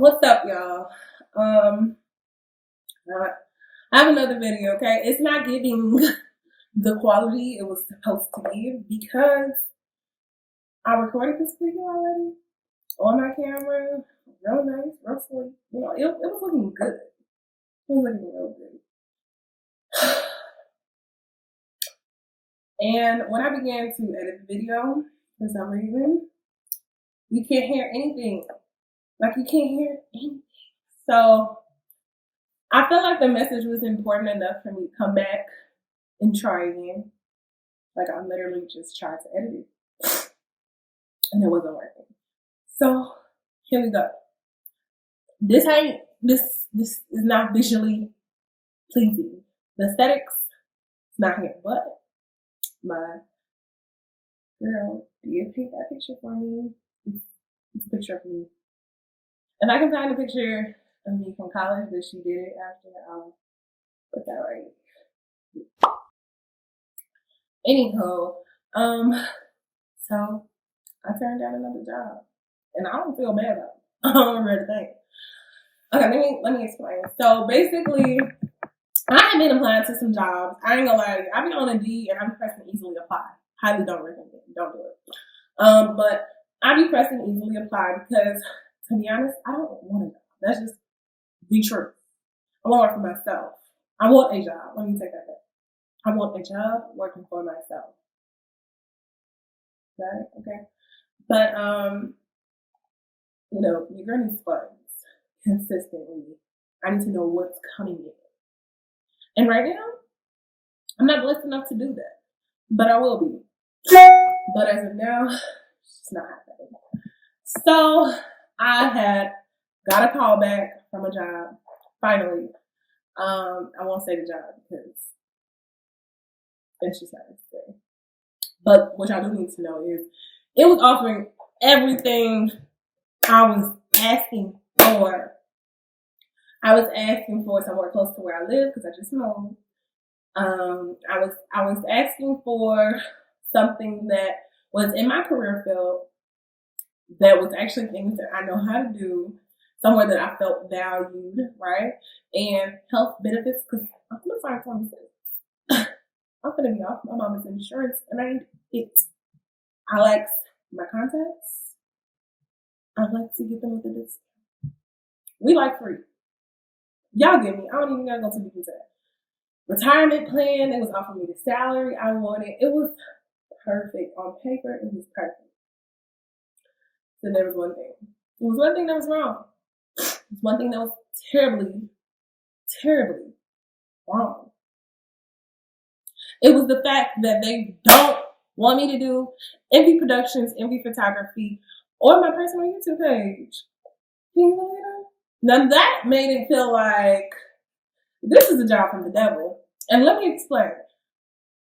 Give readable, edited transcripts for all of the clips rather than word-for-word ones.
What's up, y'all? I have another video, okay? It's not giving the quality it was supposed to give because I recorded this video already on my camera. Real nice, real sweet. It was looking good. It was looking real good. And when I began to edit the video, for some reason, you can't hear anything. Like, you can't hear anything. So I felt like the message was important enough for me to come back and try again. Like, I literally just tried to edit it and it wasn't working. So here we go. This is not visually pleasing. The aesthetics is not here, but my girl did take that picture for me. It's a picture of me. If I can find a picture of me from college, but she did it after, I'll put that right. Anyhow, so I turned down another job, and I don't feel bad about it. I don't remember the thing. Okay, let me explain. So basically, I have been applying to some jobs. I ain't gonna lie to you. I've been on Indeed and I'm pressing easily apply. Highly don't recommend it. Don't do it. But I be pressing easily apply because, to be honest, I don't want a job. That's just the truth. I want to work for myself. I want a job. Let me take that back. I want a job working for myself. Okay. But you're gonna need funds consistently. I need to know what's coming in. And right now, I'm not blessed enough to do that. But I will be. But as of now, it's not happening. So I had got a call back from a job, finally. I won't say the job because it's just not necessary. But what y'all do need to know is it was offering everything I was asking for. I was asking for somewhere close to where I live because I just moved. I was asking for something that was in my career field, that was actually things that I know how to do, somewhere that I felt valued, right? And health benefits, because I'm gonna find 26. I'm gonna be off my mama's insurance, and I need it. I like my contacts. I like to get them with a discount. We like free. Y'all get me. I don't even gotta go to the detail. Retirement plan, they was offering me the salary I wanted. It was perfect on paper. It was perfect. So there was one thing. There was one thing that was wrong. There was one thing that was terribly, terribly wrong. It was the fact that they don't want me to do MV Productions, MV Photography, or my personal YouTube page. Now that made it feel like this is a job from the devil. And let me explain.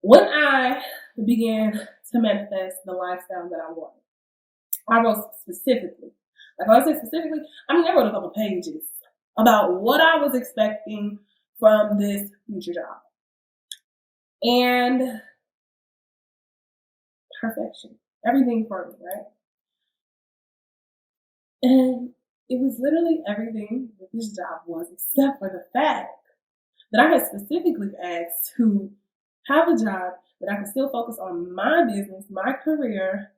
When I began to manifest the lifestyle that I wanted, I wrote specifically. Like when I say specifically, I wrote a couple pages about what I was expecting from this future job. And perfection. Everything for me, right? And it was literally everything that this job was, except for the fact that I had specifically asked to have a job that I could still focus on my business, my career,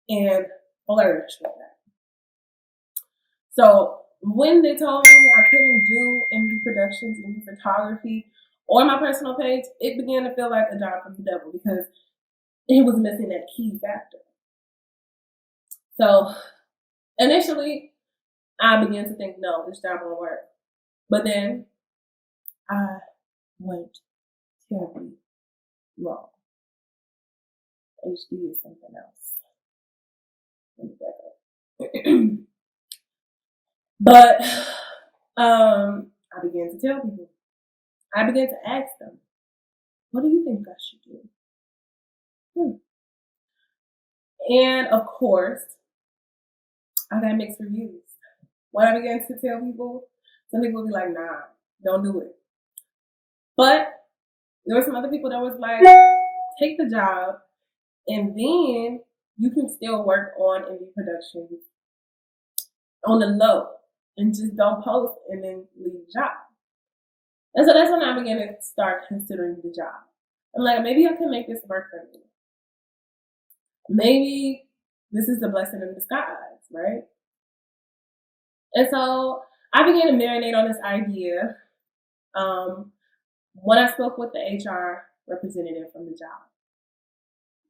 and flourish with that. So when they told me I couldn't do MV Productions, MV Photography, or my personal page, it began to feel like a job from the devil because it was missing that key factor. So initially, I began to think, no, this job won't work. But then I went terribly wrong. HD is something else. Let me back up. But I began to tell people. I began to ask them, what do you think I should do? And of course, I got mixed reviews. When I began to tell people, some people would be like, nah, don't do it. But there were some other people that was like, take the job and then you can still work on MV Productions on the low. and just don't post and then leave the job. And so that's when I began to start considering the job. I'm like, maybe I can make this work for me. Maybe this is the blessing in disguise, right? And so I began to marinate on this idea when I spoke with the HR representative from the job.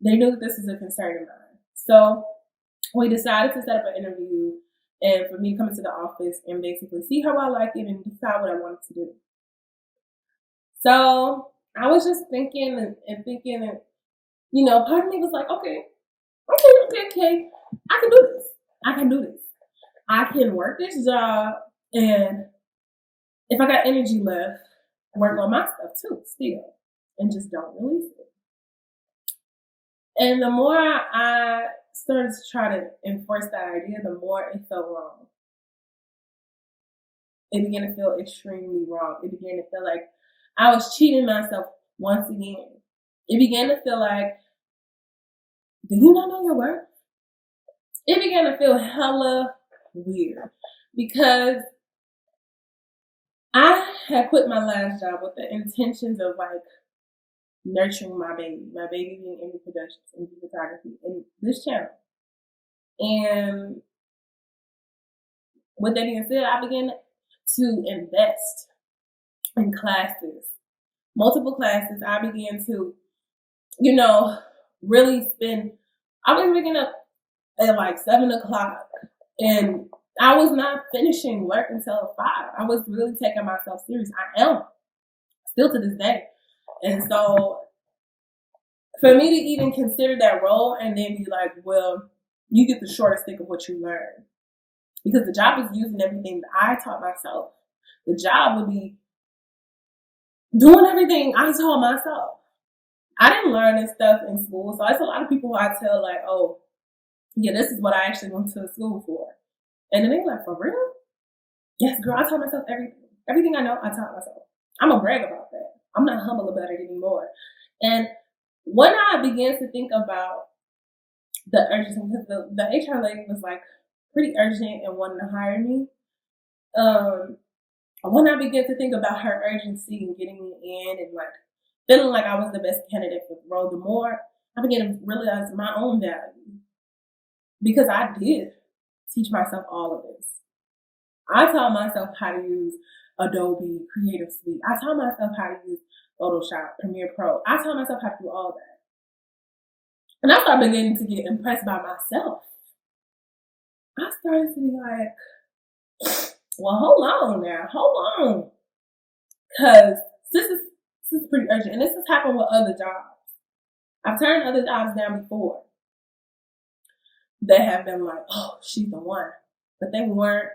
They knew that this was a concern of mine. So we decided to set up an interview and for me to come into the office and basically see how I like it and decide what I wanted to do. So I was just thinking and thinking, and, you know, part of me was like, okay, I can do this. I can work this job, and if I got energy left, work on my stuff too, still, and just don't release it. And the more I started to try to enforce that idea, the more it felt wrong. It began to feel extremely wrong. It began to feel like I was cheating myself once again. It began to feel like, do you not know your worth? It began to feel hella weird because I had quit my last job with the intentions of like nurturing my baby being in productions and photography in this channel. And with that being said, I began to invest in classes, multiple classes. I began to, you know, really spend. I was waking up at like 7 o'clock, and I was not finishing work until 5. I was really taking myself serious. I am still to this day. And so for me to even consider that role and then be like, well, you get the shortest stick of what you learn. Because the job is using everything that I taught myself. The job would be doing everything I taught myself. I didn't learn this stuff in school. So it's a lot of people who I tell like, oh, yeah, this is what I actually went to school for. And then they're like, for real? Yes, girl, I taught myself everything. Everything I know, I taught myself. I'm going to brag about that. I'm not humble about it anymore. And when I began to think about the urgency, because the HR lady was like pretty urgent and wanted to hire me, when I began to think about her urgency and getting me in and like feeling like I was the best candidate for the role, the more I began to realize my own value. Because I did teach myself all of this. I taught myself how to use Adobe Creative Suite. I taught myself how to use Photoshop, Premiere Pro. I taught myself how to do all that. And I started beginning to get impressed by myself. I started to be like, well, hold on. Because this is pretty urgent. And this has happened with other jobs. I've turned other jobs down before. They have been like, oh, she's the one. But they weren't.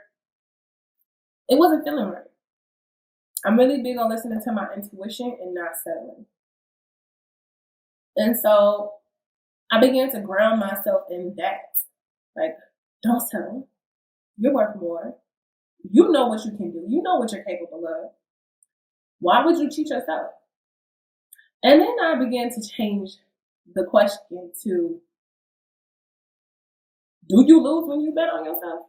It wasn't feeling right. I'm really big on listening to my intuition and not settling. And so I began to ground myself in that. Like, don't settle. You're worth more. You know what you can do. You know what you're capable of. Why would you cheat yourself? And then I began to change the question to, do you lose when you bet on yourself?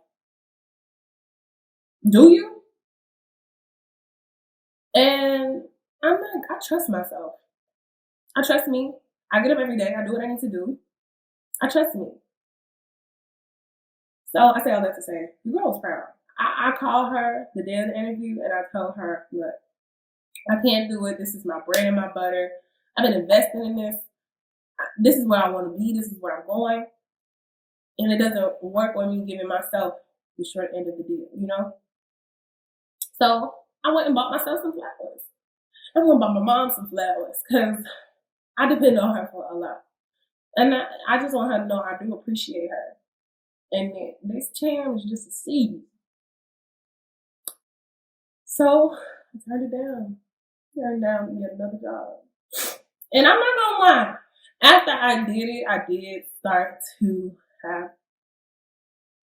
Do you? And I'm like, I trust myself. I trust me. I get up every day. I do what I need to do. I trust me. So I say all that to say, the girl was proud. I called her the day of the interview and I told her, look, I can't do it. This is my bread and my butter. I've been investing in this. This is where I want to be. This is where I'm going. And it doesn't work with me giving myself the short end of the deal, you know? So I went and bought myself some flowers. I went and bought my mom some flowers because I depend on her for a lot. And I just want her to know I do appreciate her. And this charm is just a seed. So I turned it down. Turned down to get another job. And I'm not gonna lie. After I did start to have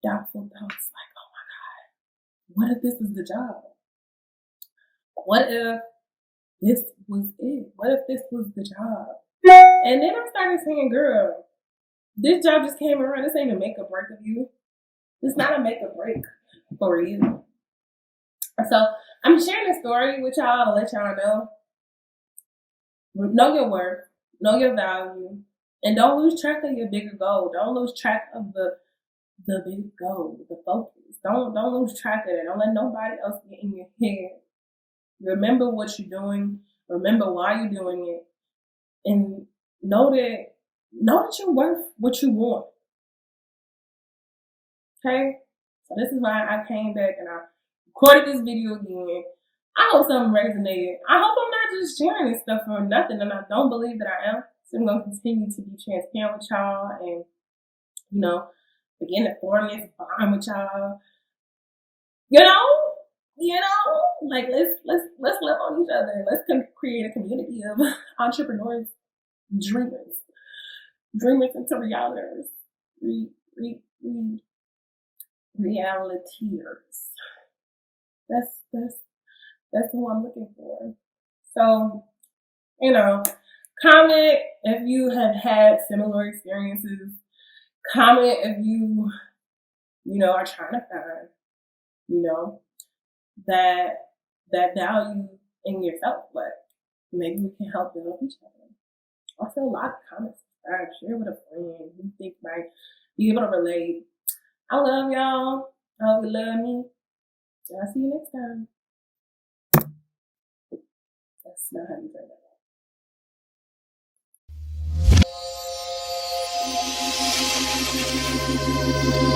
doubtful thoughts like, oh my God, what if this was the job? What if this was it? What if this was the job? And then I started saying, girl, this job just came around. This ain't a make or break of you. It's not a make or break for you. So I'm sharing this story with y'all to let y'all know your worth, know your value, and don't lose track of your bigger goal. Don't lose track of the big goal, the focus. Don't lose track of it. Don't let nobody else get in your head. Remember what you're doing. Remember why you're doing it, and know that you're worth what you want. Okay? So this is why I came back and I recorded this video again. I hope something resonated. I hope I'm not just sharing this stuff for nothing, and I don't believe that I am. So I'm going to continue to be transparent with y'all and, again, the foreignness bond with y'all. Like let's live on each other. Let's create a community of entrepreneurs, dreamers into realiters, realityers. That's who I'm looking for. So, comment if you have had similar experiences. Comment if you are trying to find, that value in yourself, but maybe we can help build each other. Also, a lot of comments, share with a friend you think might be able to relate. I love y'all. I hope you love me. I'll see you next time. That's not how you turn that.